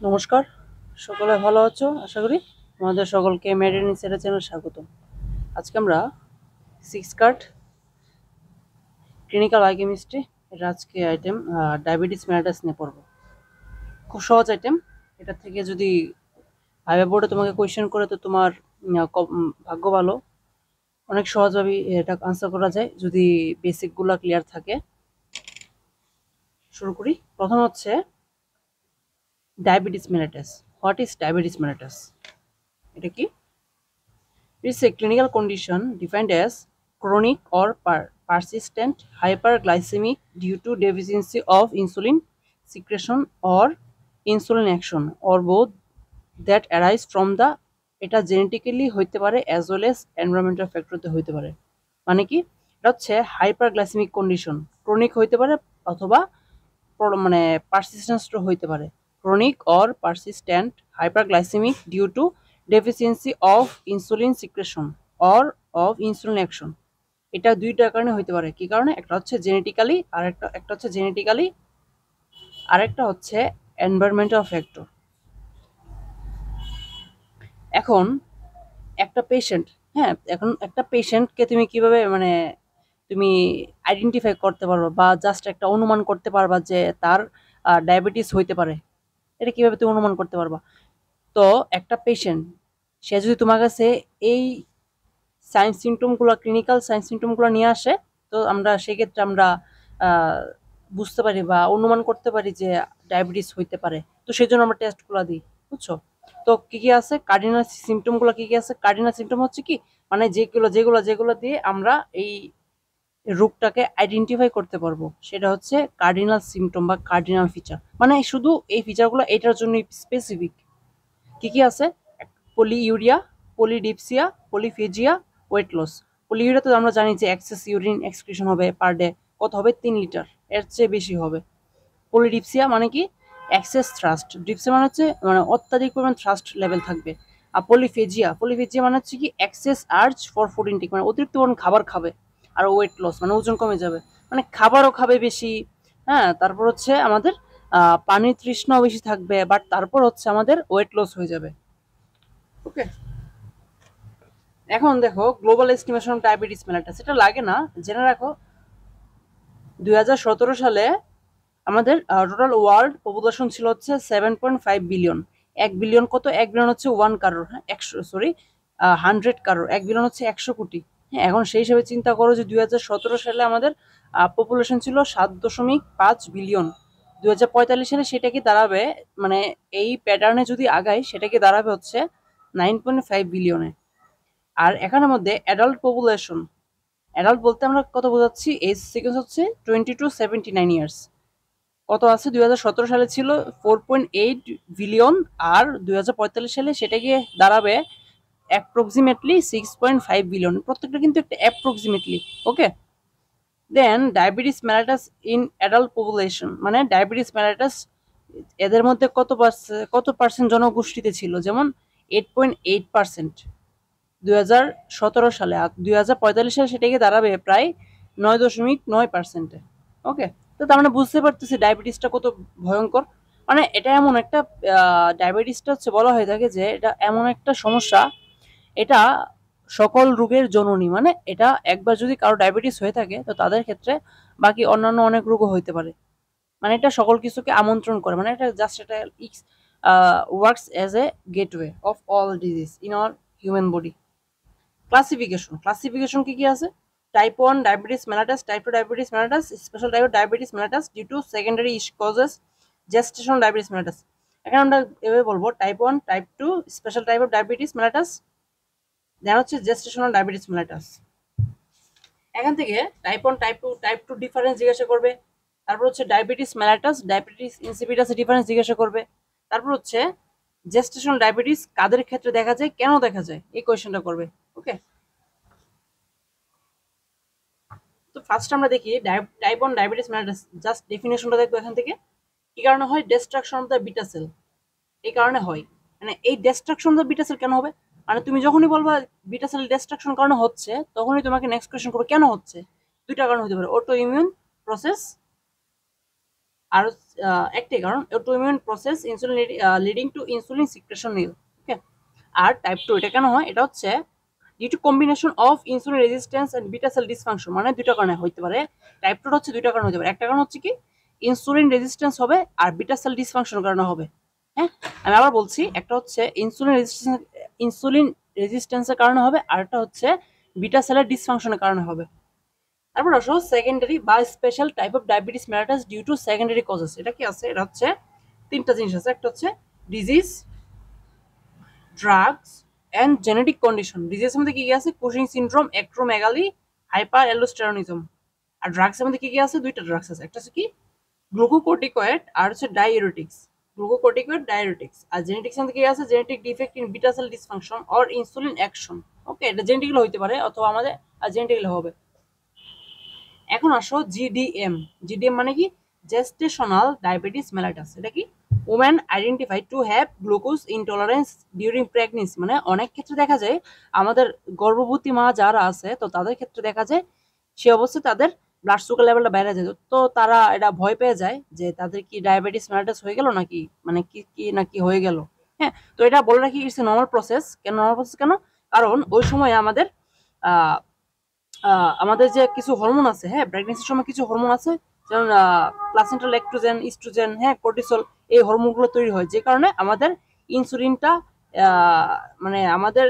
নমস্কার, সকলে ভালো আছো আশা করি। আমাদের সকলকে মেডেন সেরা চ্যানেল স্বাগতম। আজকে আমরা 6 কার্ড ক্লিনিক্যাল বায়োকেমিস্ট্রি এর আজকে আইটেম ডায়াবেটিস মেলাটাস নিয়ে পড়বো। খুব সহজ আইটেম। এটা থেকে যদি ভাইবা বোর্ডে তোমাকে কোয়েশ্চেন করে তো তোমার ভাগ্য ভালো, অনেক সহজভাবে এটা আনসার করা যায় যদি বেসিকগুলো ক্লিয়ার থাকে। শুরু করি। প্রথম হচ্ছে ডায়াবেটিস মেলাটাস। What is diabetes মেলাটাস? এটা কি? It's a clinical condition defined as chronic or persistent hyperglycemic due to deficiency of insulin secretion or insulin action or both that arise from the এটা জেনেটিক্যালি হইতে পারে অ্যাজ ওয়েল এস এনভায়রনমেন্টাল ফ্যাক্টরতে হইতে পারে। মানে কি? এটা হচ্ছে হাইপারগ্লাইসেমিক কন্ডিশন। ক্রনিক হইতে পারে অথবা মানে পারসিস্টেন্ট হইতে পারে। Chronic or persistent hyperglycaemic due to deficiency of insulin secretion or of insulin action. এটা দুইটা কারণে হইতে পারে। কি কারণে? একটা হচ্ছে জেনেটিক্যালি আর একটা হচ্ছে জেনেটিক্যালি আর একটা হচ্ছে এনভায়রনমেন্টাল ফ্যাক্টর। এখন একটা পেশেন্ট, হ্যাঁ, এখন একটা পেশেন্টকে তুমি কিভাবে মানে তুমি আইডেন্টিফাই করতে পারবা বা জাস্ট একটা অনুমান করতে পারবা যে তার ডায়াবেটিস হইতে পারে? এটা কিভাবে তুমি অনুমান করতে পারবা? তো একটা পেশেন্ট সে যদি তোমার কাছে এই সাইন সিমটমগুলো, ক্লিনিক্যাল সাইন সিমটমগুলো নিয়ে আসে, তো আমরা সেক্ষেত্রে আমরা আহ, বুঝতে পারি বা অনুমান করতে পারি যে ডায়াবেটিস হইতে পারে। তো সেই জন্য আমরা টেস্টগুলো দিই, বুঝছো? তো কি কি আছে কার্ডিনাল সিমটমগুলো? কি কি আছে কার্ডিনাল সিমটম? হচ্ছে কি, মানে যেগুলো দিয়ে আমরা এই রোগটাকে আইডেন্টিফাই করতে পারবো, সেটা হচ্ছে কার্ডিনাল সিমটম বা কার্ডিনাল ফিচার। মানে শুধু এই ফিচারগুলো এটার জন্য স্পেসিফিক। কি কি আছে? Polyuria, polydipsia, polyphagia, weight loss. Polyuria তো আমরা জানি যে এক্সেস ইউরিন এক্সক্রিশন হবে পার ডে, কত হবে? 3 লিটার, এর চেয়ে বেশি হবে। পলিডিপসিয়া মানে কি? Access thrust. ডিপসিয়া মানে হচ্ছে মানে অত্যাধিক পরিমাণ থ্রাস্ট লেভেল থাকবে। আর পলিফেজিয়া মানে হচ্ছে কি excess urge for food intake, মানে অতিরিক্ত পরিমাণ খাবার খাবে। আর ওয়েট লস মানে ওজন কমে যাবে, মানে খাবারও খাবে বেশি। হ্যাঁ, তারপর হচ্ছে আমাদের পানির তৃষ্ণাও বেশি থাকবে, বাট তারপর হচ্ছে আমাদের ওয়েট লস হয়ে যাবে। ওকে, এখন দেখো গ্লোবাল এস্টিমেশন অফ ডায়াবেটিস মেলাটাস, এটা লাগে না, জেনে রাখো। 2017 সালে আমাদের টোটাল ওয়ার্ল্ড পপুলেশন ছিল হচ্ছে 7.5 বিলিয়ন। 1 বিলিয়ন কত? 1 বিলিয়ন হচ্ছে 1 কারোর, হ্যাঁ, 100 100 কারোর। 1 বিলিয়ন হচ্ছে 100 কোটি। হ্যাঁ, এখন সেই হিসেবে চিন্তা করো যে 2017 সালে আমাদের পপুলেশন ছিল 7.5 বিলিয়ন। 2045 সালে সেটা কি দাঁড়াবে, মানে এই প্যাটার্নে যদি আগায় সেটা কি দাঁড়াবে হচ্ছে 9.5 বিলিয়নে। আর এখানের মধ্যে অ্যাডাল্ট পপুলেশন, অ্যাডাল্ট বলতে আমরা কত বোঝাচ্ছি? এজ সিকোয়েন্স হচ্ছে 20 to 79 ইয়ার্স। কত আছে? 2017 সালে ছিল 4.8 বিলিয়ন, আর 2045 সালে সেটা গিয়ে দাঁড়াবে অ্যাপ্রক্সিমেটলি 6.5 বিলিয়ন। প্রত্যেকটা কিন্তু একটা approximately. Okay, then diabetes mellitus in adult population, মানে ডায়াবেটিস মেলাটাস এদের মধ্যে কত পার্সেন্ট জনগোষ্ঠীতে ছিল? যেমন 8.8% 2017 সালে, আর 2045 সালে সেটাকে দাঁড়াবে প্রায় 9.9%। ওকে, তো তার মানে বুঝতে পারতেছি ডায়াবেটিসটা কত ভয়ঙ্কর। মানে এটা এমন একটা ডায়াবেটিসটা হচ্ছে বলা হয়ে থাকে যে এটা এমন একটা সমস্যা, এটা সকল রোগের জননী। মানে এটা একবার যদি কারো ডায়াবেটিস হয়ে থাকে তো তাদের ক্ষেত্রে বাকি অন্যান্য অনেক রোগও হইতে পারে। মানে এটা সকল কিছুকে আমন্ত্রণ করে, মানে এটা জাস্ট এটা works as a gateway of all disease in our human body. Classification কি কি আছে? Type 1 diabetes mellitus, type 2 diabetes mellitus, special type diabetes mellitus due to secondary causes, gestation diabetes mellitus. এখানে আমরা এভাবে বলবো type 1, type 2, special type of diabetes mellitus, then হচ্ছে gestational diabetes মেলাটাস। এখান থেকে টাইপ 1, টাইপ 2 ডিফারেন্স জিজ্ঞাসা করবে। তারপর হচ্ছে ডায়াবেটিস মেলাটাস, ডায়াবেটিস ইনসিপিটাস ডিফারেন্স জিজ্ঞাসা করবে। তারপর হচ্ছে জেস্টেশনাল ডায়াবেটিস কাদের ক্ষেত্রে দেখা যায়, কেন দেখা যায়, এই কোয়েশ্চেনটা করবে। ওকে, তো ফার্স্ট আমরা দেখি টাইপ 1 ডায়াবেটিস মেলাটাস, জাস্ট ডেফিনেশনটা দেখবো এখান থেকে। কি কারণে হয়? Destruction of the beta sell, এই কারণে হয়। মানে এই destruction of the beta sell কেন হবে? মানে তুমি যখনই বলবা বিটা সেল ডিস্ট্রাকশন কারণে হচ্ছে, তখনই তোমাকে নেক্সট কোয়েশ্চেন করবে কেন হচ্ছে। দুইটা কারণ হতে পারে, অটো ইমিউন প্রসেস আর একটাই কারণ autoimmune process insulin leading to insulin secretion নিল। ওকে, আর টাইপ 2 এটা কেন হয়? এটা হচ্ছে due to combination of insulin resistance and beta cell dysfunction, মানে দুইটা কারণে হইতে পারে। টাইপ 2 হচ্ছে দুইটা কারণে হতে পারে। একটা কারণ হচ্ছে কি ইনসুলিন রেজিস্ট্যান্স হবে, আর বিটা সেল ডিসফাংশনের কারণে হবে। হ্যাঁ, আমি আবার বলছি, একটা হচ্ছে ইনসুলিন রেজিস্ট্যান্সের কারণে হবে, আর একটা হচ্ছে বিটা সেলের ডিসফাংশনের কারণে হবে। তারপর আসো সেকেন্ডারি বা special type of diabetes mellitus due to secondary causes. এটা কি আছে? এটা হচ্ছে তিনটা জিনিস আছে। একটা হচ্ছে disease, drugs and genetic condition. ডিজিজের মধ্যে কি কি আছে? Cushing syndrome, acromegaly, hyper aldosteronism. আর ড্রাগসের মধ্যে কি কি আছে? দুইটা ড্রাগস আছে। একটা হচ্ছে কি গ্লুকোকর্টিকয়েড, আর হচ্ছে ডাইউরেটিক্স। Glucocorticoid, diuretics. আর জেনেটিক্স মধ্যে কি আছে? Genetic defect in beta cell dysfunction or insulin action. Okay, এটা জেনেটিক্যালি হইতে পারে অথবা আমাদের জেনেটিক্যালি হবে। এখন আসো জিডিএম। জিডিএম মানে কি? Gestational diabetes mellitus. এটা কি? Women identify to have glucose intolerance during pregnancy. মানে অনেক ক্ষেত্রে দেখা যায় আমাদের গর্ভবতী মা যারা আছে, তো তাদের ক্ষেত্রে দেখা যায় সে অবস্থায় তাদের ব্লাড সুগার লেভেলটা বেড়ে যায়, তো তারা এটা ভয় পেয়ে যায় যে তাদের কি ডায়াবেটিস মেলাইটাস হয়ে গেল নাকি, মানে কি কি নাকি হয়ে গেল। হ্যাঁ, তো এটা বলে রাখি ইটস এ নর্মাল প্রসেস। কেন নর্মাল প্রসেস? কেন? কারণ ওই সময় আমাদের আহ আমাদের যে কিছু হরমোন আছে, হ্যাঁ, প্রেগনেন্সির সময় কিছু হরমোন আছে, যেমন প্লাসেন্টাল ল্যাক্টোজেন, ইস্ট্রোজেন, হ্যাঁ, কর্টিসল, এই হরমোনগুলো তৈরি হয়, যে কারণে আমাদের ইনসুলিনটা মানে আমাদের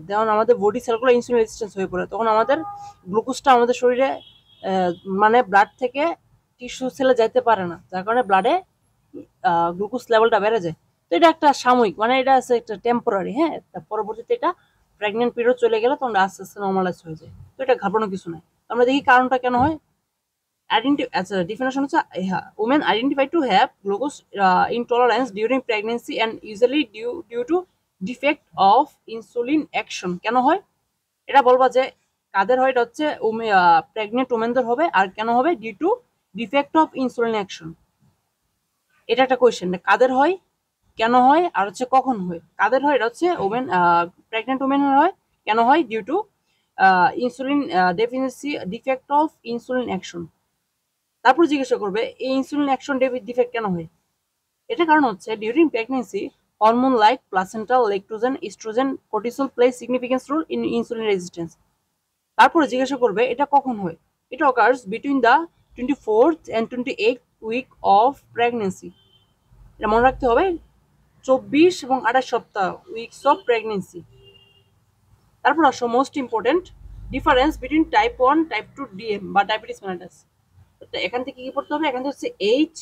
যেমন আমাদের বডি সেলগুলো ইনসুলিন রেজিস্ট্যান্স হয়ে পড়ে, তখন আমাদের গ্লুকোজটা আমাদের শরীরে মানে ব্লাড থেকে টিস্যু সেলে যাইতে পারে না, যার কারণে ব্লাডে গ্লুকোজ লেভেলটা বেড়ে যায়। তো এটা একটা সাময়িক, মানে এটা আছে একটা টেম্পোরারি। হ্যাঁ, পরবর্তীতে এটা প্রেগনেন্ট পিরিয়ড চলে গেলে তখন আস্তে আস্তে নর্মালাইজ হয়ে যায়। তো এটা ঘাবড়ানোর কিছু নাই। আমরা দেখি কারণটা কেন হয়। আচ্ছা, ডিফিনেশন হচ্ছে women identify to have glucose intolerance during pregnancy and usually due to defect of insulin action। কেন হয় এটা বলবা যে কাদের হয়? এটা হচ্ছে প্রেগনেন্ট ওমেনদের হবে। আর কেন হবে? Due to defect of insulin action. এটা একটা কোয়েশ্চেন, কাদের হয়, কেন হয়, আর হচ্ছে কখন হয়। কাদের হয়? এটা হচ্ছে ওমেন, প্রেগনেন্ট ওমেন হয়। কেন হয়? Due to insulin deficiency, defect of insulin action. তারপর জিজ্ঞাসা করবে এই ইনসুলিন অ্যাকশন ডিফেক্ট কেন হয়। এটা কারণ হচ্ছে during pregnancy hormone like placental lactogen, oestrogen, cortisol play significance role in insulin resistance. তারপরে জিজ্ঞাসা করবে এটা কখন হয়। এটা occurs between the 24th and 28th week of pregnancy. এটা মনে রাখতে হবে, 24 এবং 28 সপ্তাহ, উইকস অফ প্রেগনেন্সি। তারপর আসো most important difference between type 1 type 2 DM বা ডায়াবেটিস মেলাইটাস। এখান থেকে কি পড়তে হবে? এখান থেকে হচ্ছে age,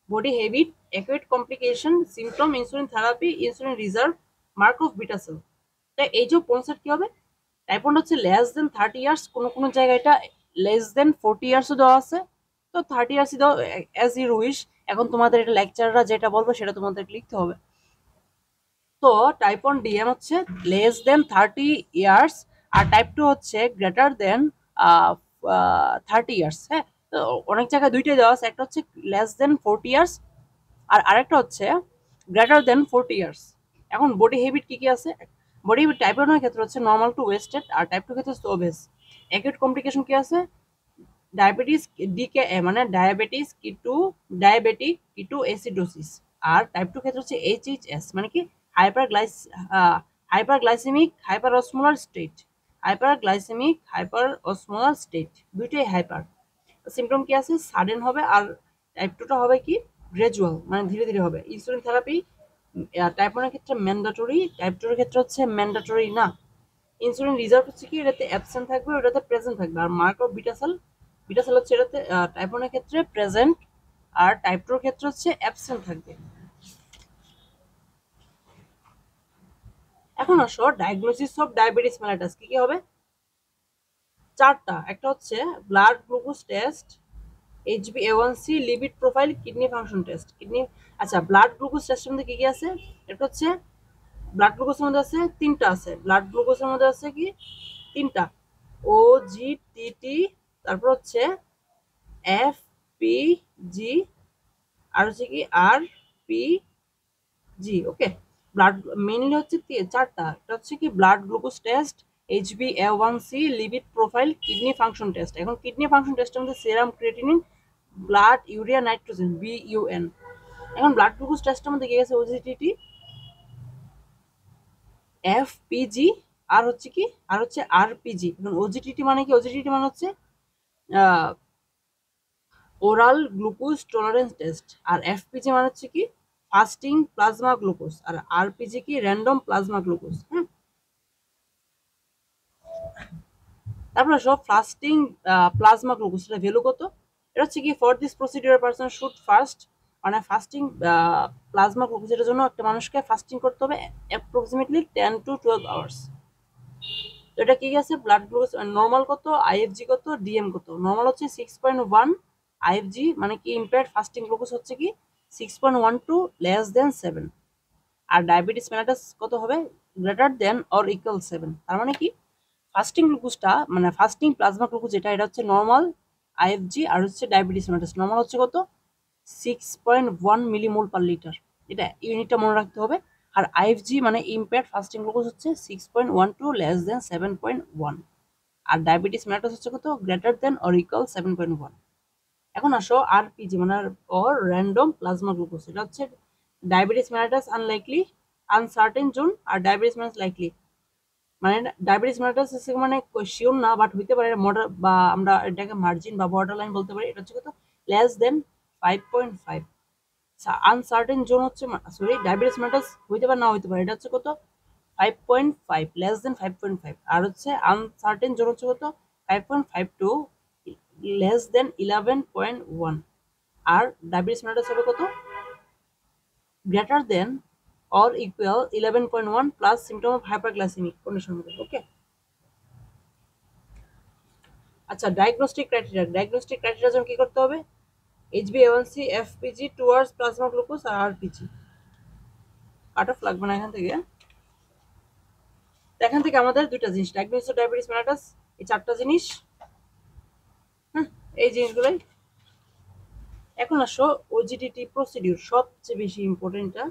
body habit, acute complication, symptom, insulin therapy, insulin reserve, mark of beta cell. তাই এই যে পনসেট কি হবে? টাইপ 1 হচ্ছে লেস দেন 30 ইয়ার্স, কোনো জায়গায় এটা লেস দেন 40 ইয়ার্সও দেওয়া আছে, তো 30 ইয়ার্সই দাও অ্যাজ ইউর উইশ। এখন তোমাদের এটা লেকচাররা যেটা বলবে সেটা তোমাদের লিখতে হবে। তো টাইপ 1 ডিএম হচ্ছে লেস দেন 30 ইয়ার্স, আর টাইপ 2 হচ্ছে গ্রেটার দেন 30 ইয়ার্স। হ্যাঁ, তো অনেক জায়গায় দুইটাই দেওয়া আছে, একটা হচ্ছে লেস দেন 40 ইয়ার্স আর আরেকটা হচ্ছে গ্রেটার দেন 40 ইয়ার্স। এখন বডি হ্যাবিট কি কি আছে? বডি হ্যাবিট টাইপ 1 এর ক্ষেত্রে হচ্ছে নর্মাল টু ওয়েস্টেড, আর টাইপ 2 ক্ষেত্রে হচ্ছে ওবেস। অ্যাকিউট কমপ্লিকেশন কি আছে? ডায়াবেটিস ডিকে, মানে diabetes keto, diabetic keto acidosis. আর টাইপ 2 ক্ষেত্রে হচ্ছে এইচএইচএস, মানে কি hyperglycaemic hyper osmolar state. Hyperglycaemic hyper osmolar state, দুইটাই হাইপার। সিমটম কি আছে? সাডেন হবে। আর টাইপ 2টা হবে কি গ্রাজুয়াল, মানে ধীরে ধীরে হবে। ইনসুলিন থেরাপি টাইপ 1 এর ক্ষেত্রে ম্যান্ডেটরি, টাইপ 2 এর ক্ষেত্রে হচ্ছে ম্যান্ডেটরি না। ইনসুলিন রিজার্ভ হচ্ছে কি এটাতে অ্যাবসেন্ট থাকবে, ওটাতে প্রেজেন্ট থাকবে। আর mark of beta cell, beta cell হচ্ছে এটাতে টাইপ 1 এর ক্ষেত্রে প্রেজেন্ট, আর টাইপ 2 এর ক্ষেত্রে হচ্ছে অ্যাবসেন্ট থাকবে। এখন আসো ডায়াগনোসিস অফ ডায়াবেটিস মেলাইটাস কি কি হবে? চারটা। একটা হচ্ছে blood glucose test, HbA1c, lipid profile, kidney function test. আচ্ছা, ব্লাড গ্লুকোজ টেস্টের মধ্যে কি কি আছে? এটা হচ্ছে ব্লাড গ্লুকোজের মধ্যে আছে তিনটা আছে। ব্লাড গ্লুকোজের মধ্যে আছে কি তিনটা, OGTT, তারপর হচ্ছে FPG, আর হচ্ছে কি RPG। ওকে, ব্লাড মেইনলি হচ্ছে চারটা। এটা হচ্ছে কি blood glucose test, HbA1c, lipid profile, kidney function test. এখন কিডনি ফাংশন টেস্টের মধ্যে serum creatinine blood urea nitrogen BUN। এখন ব্লাড গ্লুকোজ টেস্টের মধ্যে কি গেছে OGTT FPG আর হচ্ছে কি আর হচ্ছে RPG। এখন OGTT মানে কি? OGTT মানে হচ্ছে ওরাল গ্লুকোজ টলারেন্স টেস্ট, আর FPG মানে হচ্ছে কি ফাস্টিং প্লাজমা গ্লুকোজ, আর RPG কি র্যান্ডম প্লাজমা গ্লুকোজ। হ্যাঁ, তারপরে সব ফাস্টিং প্লাজমা গ্লুকোজ এর ভ্যালু কত? এটা হচ্ছে কি for this procedure person should fast, মানে ফাস্টিং প্লাজমা গ্লুকোজ এর জন্য একটা মানুষকে ফাস্টিং করতে হবে অ্যাপ্রক্সিমেটলি 10 to 12 আওয়ার্স। তো এটা কি গেছে ব্লাড গ্লুকোজ নরমাল কত, IFG কত, DM কত? নরমাল হচ্ছে 6.1, IFG মানে কি ইম্পেয়ার্ড ফাস্টিং গ্লুকোজ হচ্ছে কি 6.12 লেস দেন 7, আর ডায়াবেটিস মেলাটাস কত হবে গ্রেটার দেন অর ইকুয়াল 7। তার মানে কি ফাস্টিং গ্লুকোজটা মানে ফাস্টিং প্লাজমা গ্লুকোজ এটা হচ্ছে নর্মাল IFG, আর হচ্ছে ডায়াবেটিস মেলাটাস নর্মাল হচ্ছে কত 6.1 মিলিমোল পার লিটার। এটা ইউনিটটা মনে রাখতে হবে। আর IFG মানে ইম্পেয়ার্ড ফাস্টিং গ্লুকোজ হচ্ছে 6.12 লেস দেন 7.1, আর ডায়াবেটিস মেলাটাস হচ্ছে কত গ্রেটার দেন অর ইকুয়াল 7.1। এখন আসো RPG মানে অর র্যান্ডম প্লাজমা গ্লুকোজ, এটা হচ্ছে diabetes mellitus unlikely uncertain zone, আর ডায়াবেটিস মেলাটাস লাইকলি। মানে ডায়াবেটিস মেলাটাস মানে শিওর না, বাট হইতে পারে মডার, বা আমরা এটাকে মার্জিন বা বর্ডার লাইন বলতে পারি। এটা হচ্ছে কত লেস দেন 5.5। আনসার্টেন জোন হচ্ছে সরি ডায়াবেটিস মেলাটাস হইতে পারে না হইতে পারে, এটা হচ্ছে কত 5.5 লেস দেন 5.5, আর হচ্ছে আনসার্টেন জোন হচ্ছে কত 5.5 টু লেস দেন 11.1, আর ডায়াবেটিস মেলাটাস হবে কত greater than or equal 11.1 plus symptom of hyperglycaemic condition হবে। ওকে, আচ্ছা ডায়াগনস্টিক ক্রাইটেরিয়া জন্য কি করতে হবে? HbA1c, FPG, 2 hours plasma glucose আর RPG। কাট অফ লাগবে না এখান থেকে। এখান থেকে আমাদের দুইটা জিনিস ডায়াগনোসিস অফ ডায়াবেটিস মেলাটাস, এই চারটা জিনিস, এই জিনিসগুলোই। এখন আসো OGTT প্রসিডিউর, সবচেয়ে বেশি ইম্পর্টেন্টটা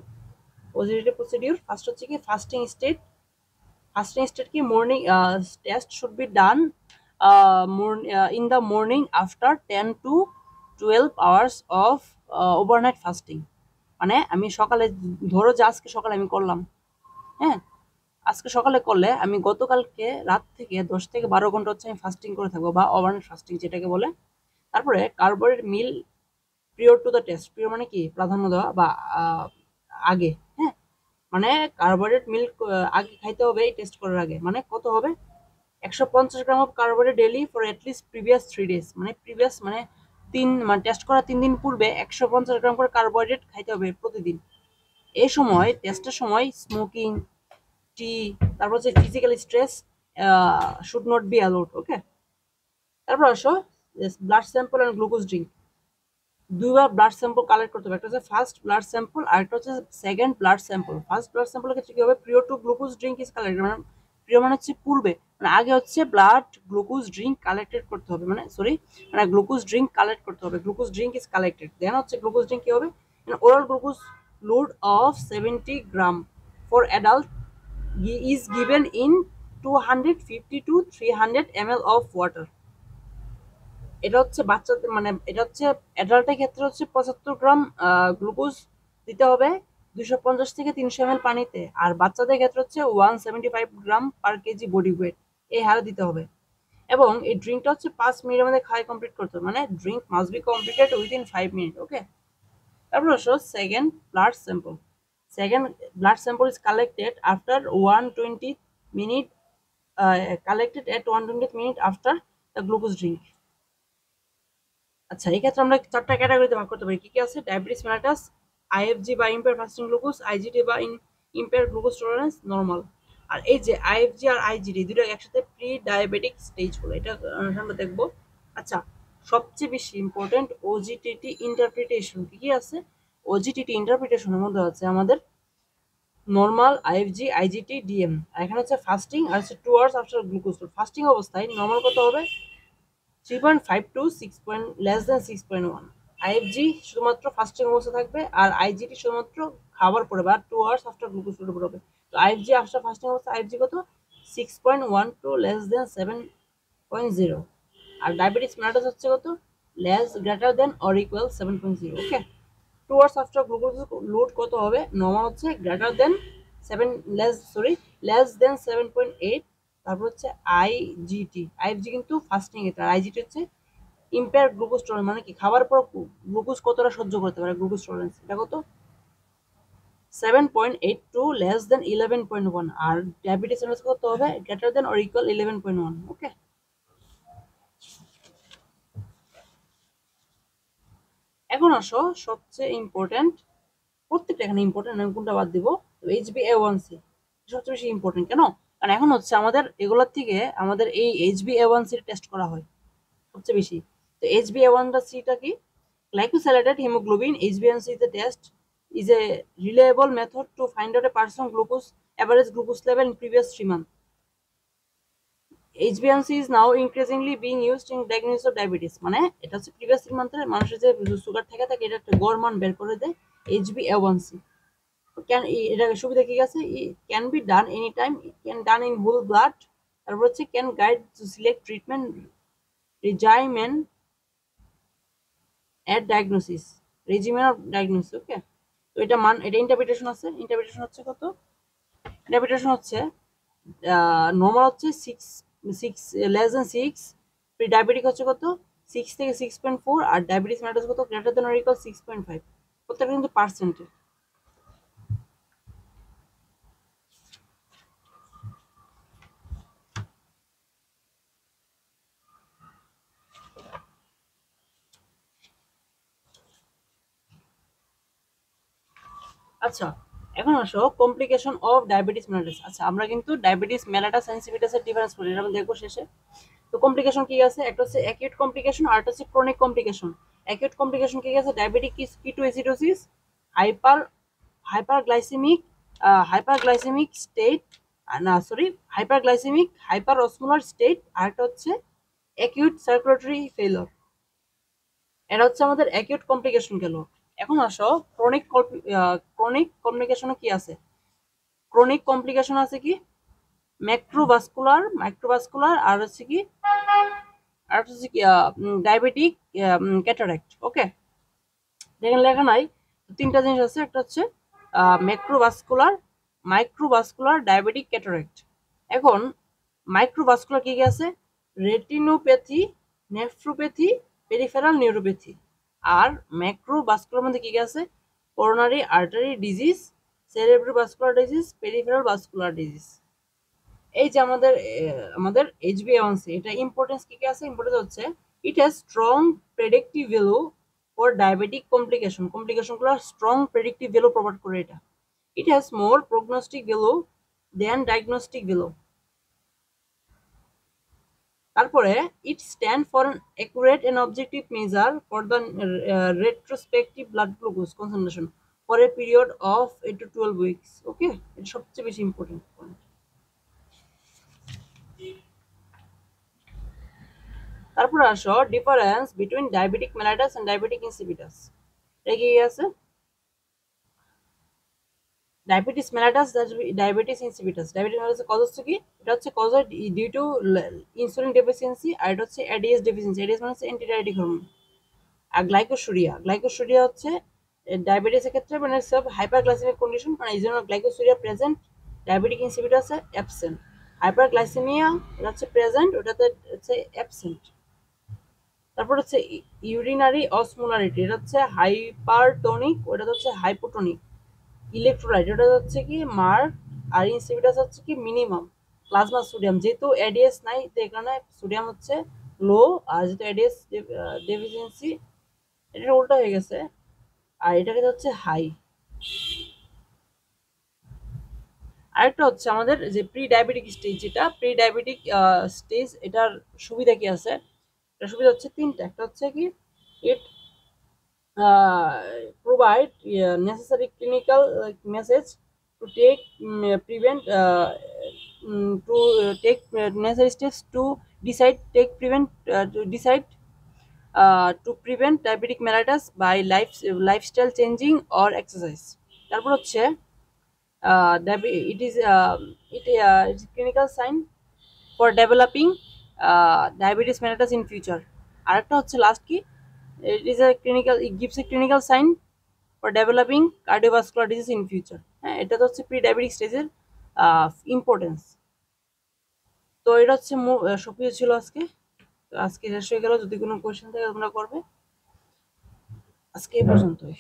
OGTT প্রসিডিউর। ফার্স্ট হচ্ছে কি fasting state. Fasting state ki morning test should be done in the morning after 10 to 12 hours of overnight fasting। মানে আমি সকালে ধরো যে আজকে সকালে আমি করলাম, হ্যাঁ আজকে সকালে করলে আমি গতকালকে রাত থেকে 10 থেকে 12 ঘন্টা হচ্ছে আমি ফাস্টিং করে থাকবো, বা ওভারনাইট ফাস্টিং যেটাকে বলে। তারপরে carbohydrate meal prior to the test, prior মানে কি প্রাধান্য দেওয়া বা আগে, হ্যাঁ মানে কার্বোহাইড্রেট মিল্ক আগে খাইতে হবে এই টেস্ট করার আগে। মানে কত হবে 150 gram of carbohydrate daily for at least previous 3 days। মানে প্রিভিয়াস মানে মানে টেস্ট করার 3 দিন পূর্বে 150 গ্রাম করে কার্বোহাইড্রেট খাইতে হবে প্রতিদিন। এই সময় টেস্টের সময় স্মোকিং, টি, তারপর হচ্ছে physical stress should not be allowed. Okay, তারপর আসো blood sample and glucose drink. দুইবার ব্লাড স্যাম্পল কালেক্ট করতে হবে, একটা হচ্ছে ফার্স্ট ব্লাড স্যাম্পল আর একটা হচ্ছে second blood sample. First blood স্যাম্পলের ক্ষেত্রে কি হবে prior to glucose drink is collected, মানে প্রিয় মানে হচ্ছে পূর্বে, মানে আগে হচ্ছে ব্লাড গ্লুকোজ ড্রিঙ্ক কালেক্টেড করতে হবে, মানে সরি মানে গ্লুকোজ ড্রিঙ্ক কালেক্ট করতে হবে, গ্লুকোজ ড্রিঙ্ক ইজ কালেক্টেড, দেন হচ্ছে গ্লুকোজ ড্রিঙ্ক কি হবে oral glucose load of 70 gram for adult is given in 250 to 300 ml of water. এটা হচ্ছে বাচ্চাদের মানে এটা হচ্ছে অ্যাডাল্টের ক্ষেত্রে হচ্ছে 75 গ্রাম গ্লুকোজ দিতে হবে 250 থেকে 300 ml পানিতে, আর বাচ্চাদের ক্ষেত্রে হচ্ছে 175 গ্রাম পার কেজি বডি ওয়েট এই হারে দিতে হবে। এবং এই ড্রিঙ্কটা হচ্ছে 5 মিনিটের মধ্যে খাই কমপ্লিট করতে হবে, মানে drink must be completed within 5 minute. Okay, তারপর হচ্ছে second blood sample. Second blood sample is collected after 120 minute, collected at 120 minute after the glucose drink. আচ্ছা, এই ক্ষেত্রে আমরা চারটা ক্যাটাগরিতে ভাগ করতে পারি। কি কি আছে? ডায়াবেটিস মেলাটাস, IFG বা ইম্পেয়ার ফাস্টিং গ্লুকোজ, IGT বা ইম্পেয়ার গ্লুকোজ টলারেন্স নরমাল। আর এই যে IFG আর IGT দুটো একসাথে প্রি ডায়াবেটিক স্টেজ হলো, এটা আমরা দেখবো। আচ্ছা, সবচেয়ে বেশি ইম্পর্টেন্ট OGTT ইন্টারপ্রিটেশন। কি কি আছে? OGTT ইন্টারপ্রিটেশনের মধ্যে আছে আমাদের নর্মাল, IFG, IGT, DM। আর এখানে হচ্ছে ফাস্টিং আর হচ্ছে 2 hours আফটার গ্লুকোজ। ফাস্টিং অবস্থায় নর্মাল কত হবে 3.5 to 6 point less than 6.1। IFG শুধুমাত্র ফাস্টিং অবস্থা থাকবে, আর IGT শুধুমাত্র খাবার পরে বা 2 hours আফটার গ্লুকোজ পরে হবে। তো IFG আফটার ফাস্টিং অবস্থা IFG কত 6.1 টু লেস দেন 7.0, আর ডায়াবেটিস মেলাটাস হচ্ছে কত less greater than or equal 7.0। Okay, 2 hours after glucose load কত হবে? নরমাল হচ্ছে গ্রেটার দেন 7, লেস দেন 7.8। তারপর হচ্ছে আইজিটি, আইএফজি কিন্তু ফাস্টিং এটা, আইজিটি হচ্ছে ইম্পেয়ার গ্লুকোজ টলারেন্স, মানে কি খাবার পর গ্লুকোজ কতটা সহ্য করতে পারে, গ্লুকোজ টলারেন্স এটা কত? 7.82 লেস দেন 11.1। আর ডায়াবেটিস কত হবে? Greater than or equal 11.1। ওকে, এখন আসো সবচেয়ে ইম্পর্টেন্ট, প্রত্যেকটা এখানে ইম্পর্টেন্ট, আমি কোনটা বাদ দিব? HbA1c সবচেয়ে বেশি ইম্পর্টেন্ট। কেন? কারণ এখন হচ্ছে আমাদের এগুলোর থেকে আমাদের এই HbA1c টেস্ট করা হয় সবচেয়ে বেশি। তো HbA1c-টা কি? Glycosylated hemoglobin HbA1c is a test, is a reliable method to find out a person glucose average glucose level in previous 3 months. HbA1c is now increasingly being used in diagnosis of diabetes, মানে এটা হচ্ছে previous 3 মান্থের মানুষের যে sugar থাকে এটা একটা গড় মান বের করে দেয় HbA1c। ক্যান, এটা সুবিধা কি আছে? Can be done any time, can done in whole blood. তারপর হচ্ছে can guide to select treatment regimen at diagnosis, regimen of diagnosis. Okay, তো এটা মান, এটা ইন্টারপ্রিটেশন আছে, ইন্টারপ্রিটেশন হচ্ছে কত? ইন্টারপ্রিটেশন হচ্ছে নর্মাল হচ্ছে 6 লেস দেন 6, প্রি ডায়াবেটিক হচ্ছে কত? 6 থেকে 6.4, আর ডায়াবেটিস ম্যাটার্স কত? Greater than or equal 6.5। প্রত্যেকটা কিন্তু পার্সেন্টে। আচ্ছা, এখন আসো কমপ্লিকেশন অফ ডায়াবেটিস মেলাটাস। আচ্ছা, আমরা কিন্তু ডায়াবেটিস মেলাটাস ইনসিপিটাসের ডিফারেন্স করি, এটা আমরা দেখবো শেষে। তো কমপ্লিকেশন কি আছে? একটা হচ্ছে অ্যাকিউট কমপ্লিকেশন, আর একটা হচ্ছে ক্রনিক কমপ্লিকেশন। অ্যাকিউট কমপ্লিকেশন কি আছে? Diabetic ketoacidosis, hyper hyperglycaemic hyperglycaemic state, না sorry, hyperglycaemic hyper osmolar state, আর একটা হচ্ছে অ্যাকিউট সার্কুলেটরি ফেইলর। এটা হচ্ছে আমাদের অ্যাকিউট কমপ্লিকেশন গেল। এখন আসো ক্রনিক ক্রনিক কমপ্লিকেশনে কি আছে? ক্রনিক কমপ্লিকেশন আছে কি? মাইক্রোভাস্কুলার, আর হচ্ছে কি, আর হচ্ছে কি ডায়াবেটিক ক্যাটারাক্ট। ওকে, দেখেন লেখা নাই, তিনটা জিনিস আছে, একটা হচ্ছে ম্যাক্রোভাস্কুলার, মাইক্রোভাস্কুলার, ডায়াবেটিক ক্যাটারাক্ট। এখন মাইক্রোভাস্কুলার কি কি আছে? Retinopathy, nephropathy, peripheral neuropathy. আর ম্যাক্রোভাস্কুলার মধ্যে কি কি আছে? Coronary artery disease, cerebrovascular disease, peripheral vascular disease. এই যে আমাদের HbA1c, এটা ইম্পর্টেন্স কি কি আছে? ইম্পর্টেন্স হচ্ছে it has strong predictive value for diabetic কমপ্লিকেশনগুলো স্ট্রং প্রেডিক্টিভ ভ্যালু প্রোভাইড করে এটা। It has more prognostic value than diagnostic value. তারপরে it stand for an accurate and objective measure for the retrospective blood glucose concentration for a period of 8 to 12 weeks. Okay, এটা সবচেয়ে বেশি important point. তারপর আসো difference between diabetic mellitus and diabetic insipidus. এটা কি আছে? Diabetes mellitus, diabetes insipidus. Diabetes mellitus cause হচ্ছে কি? এটা হচ্ছে cause due to insulin deficiency, আর এটা হচ্ছে এডিএস ডেফিসিয়েন্সি। এডিএস মানে হচ্ছে অ্যান্টিডায়াবেটিক হরমোন। আর গ্লাইকোসুরিয়া হচ্ছে ডায়াবেটিসের ক্ষেত্রে মানে সব হাইপারগ্লাইসেমিক কন্ডিশন, মানে এই জন্য গ্লাইকোসুরিয়া প্রেজেন্ট, ডায়াবেটিক ইনসিপিটাসে অ্যাবসেন্ট। হাইপারগ্লাইসেমিয়া এটা হচ্ছে প্রেজেন্ট, ওটাতে হচ্ছে অ্যাবসেন্ট। তারপর হচ্ছে ইউরিনারি অসমোলারিটি, এটা হচ্ছে হাইপারটোনিক, ওটা হচ্ছে হাইপোটোনিক। ইলেকট্রোলাইট, ওটা হচ্ছে কি মার্ক, আর ইনসিপিটাস হচ্ছে কি মিনিমাম। প্লাজমা সোডিয়াম, যেহেতু এডিএস নাই তো এই কারণে সোডিয়াম হচ্ছে লো, আর যেহেতু এডিএস ডেফিসিয়েন্সি এটা উল্টা হয়ে গেছে, আর এটাকে হচ্ছে হাই। আরেকটা হচ্ছে আমাদের যে প্রি ডায়াবেটিক স্টেজ, যেটা প্রি ডায়াবেটিক স্টেজ, এটার সুবিধা কি আছে? এটা সুবিধা হচ্ছে তিনটা। একটা হচ্ছে কি, ইট provide necessary clinical message to take prevent to take necessary steps to decide take prevent to decide to prevent diabetic mellitus by lifestyle changing or exercise. তারপর হচ্ছে it is it's clinical sign for developing diabetes mellitus in future. আরেকটা হচ্ছে last কি, It is a clinical, it gives a clinical sign for developing cardiovascular disease in future। হ্যাঁ, এটা তো হচ্ছে pre diabetic স্টেজের ইম্পর্টেন্স। তো এটা হচ্ছে সবকিছু ছিল আজকে। তো আজকে শেষ হয়ে গেল, যদি কোনো কোয়েশ্চেন থাকে তোমরা করবে। আজকে এই পর্যন্তই।